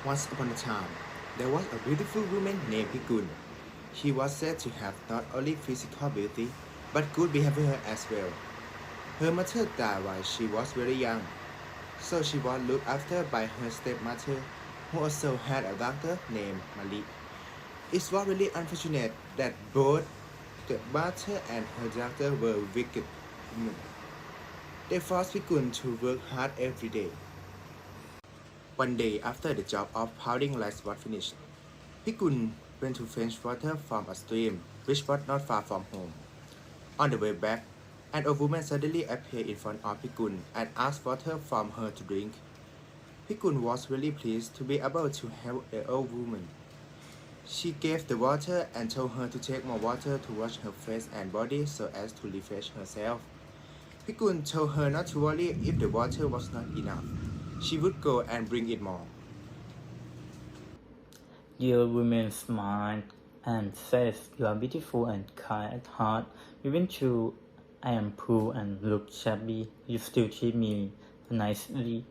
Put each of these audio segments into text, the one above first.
Once upon a time, there was a beautiful woman named Pikul. She was said to have not only physical beauty, but good behavior as well. Her mother died while she was very young, so she was looked after by her stepmother, who also had a daughter named Mali. It was really unfortunate that both the mother and her daughter were wicked women. They forced Pikul to work hard every day. One day, after the job of pounding rice was finished, Pikul went to fetch water from a stream which was not far from home. On the way back, an old woman suddenly appeared in front of Pikul and asked water from her to drink. Pikul was really pleased to be able to help the old woman. She gave the water and told her to take more water to wash her face and body so as to refresh herself. Pikul told her not to worry if the water was not enough. She would go and bring it more. The old woman smiled and said, "You are beautiful and kind at heart. Even though I am poor and look shabby, you still treat me nicely."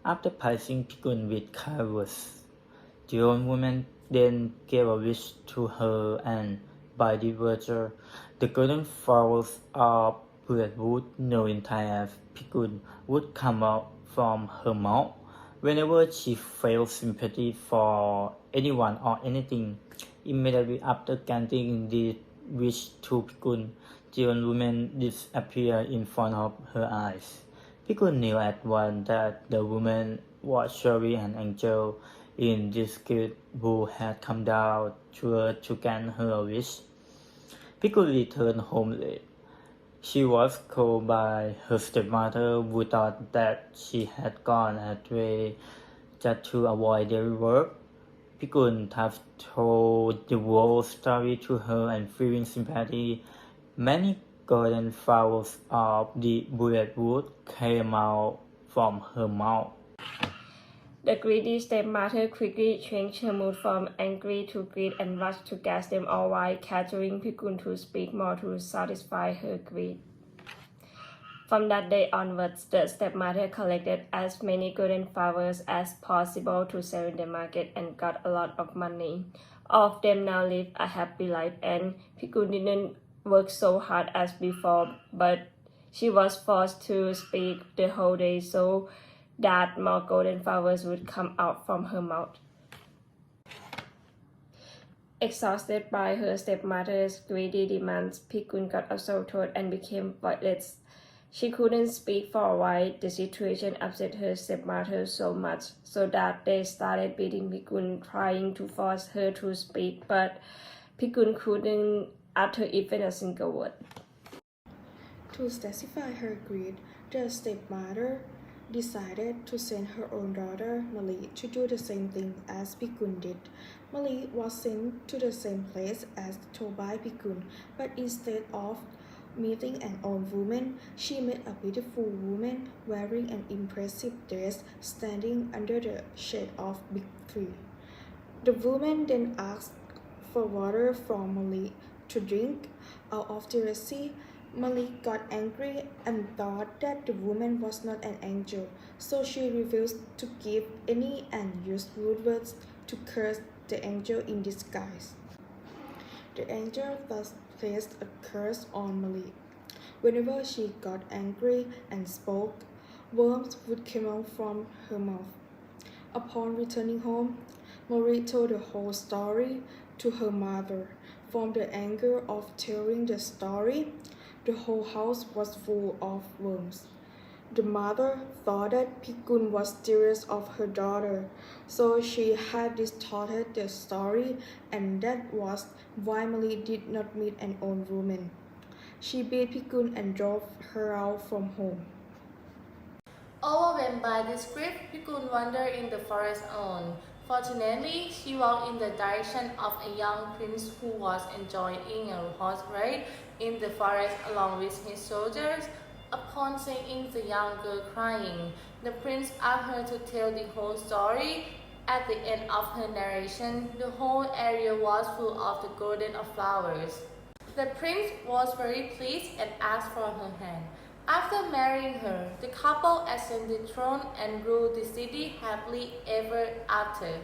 After praising Pikun with kind words, the old woman then gave a wish to her, and by the virtue, the golden flowers of wood, known in Thai as Pikun, would come out from her mouth. Whenever she felt sympathy for anyone or anything, immediately after granting the wish to Pikun, the old woman disappeared in front of her eyes. Pikun knew at once that the woman was surely an angel in disguise who had come down to earth to grant her a wish. Pikul returned home late. She was called by her stepmother, who thought that she had gone astray just to avoid their work. Pikul have told the whole story to her, and feeling sympathy, many golden flowers of the bullet wood came out from her mouth. The greedy stepmother quickly changed her mood from angry to greed and rushed to catch them all while capturing Pikun to speak more to satisfy her greed. From that day onwards, the stepmother collected as many golden flowers as possible to sell in the market and got a lot of money. All of them now live a happy life, and Pikun didn't work so hard as before, but she was forced to speak the whole day so that more golden flowers would come out from her mouth. Exhausted by her stepmother's greedy demands, Pikun got assaulted and became voiceless. She couldn't speak for a while. The situation upset her stepmother so much, so that they started beating Pikun, trying to force her to speak, but Pikun couldn't utter even a single word. To satisfy her greed, the stepmother decided to send her own daughter, Mali, to do the same thing as Pikun did. Mali was sent to the same place as told by Pikun, but instead of meeting an old woman, she met a beautiful woman wearing an impressive dress standing under the shade of a big tree. The woman then asked for water from Mali to drink. Out of jealousy, Malik got angry and thought that the woman was not an angel, so she refused to give any and used rude words to curse the angel in disguise. The angel thus placed a curse on Malik. Whenever she got angry and spoke, worms would come out from her mouth. Upon returning home, Marie told the whole story to her mother. From the anger of telling the story, the whole house was full of worms. The mother thought that Pikun was jealous of her daughter, so she had distorted the story, and that was why Mali did not meet an old woman. She beat Pikun and drove her out from home. Overwhelmed by this grief, Pikul wandered in the forest alone. Fortunately, she walked in the direction of a young prince who was enjoying a horse ride in the forest along with his soldiers. Upon seeing the young girl crying, the prince asked her to tell the whole story. At the end of her narration, the whole area was full of the golden of flowers. The prince was very pleased and asked for her hand. After marrying her, the couple ascended the throne and ruled the city happily ever after.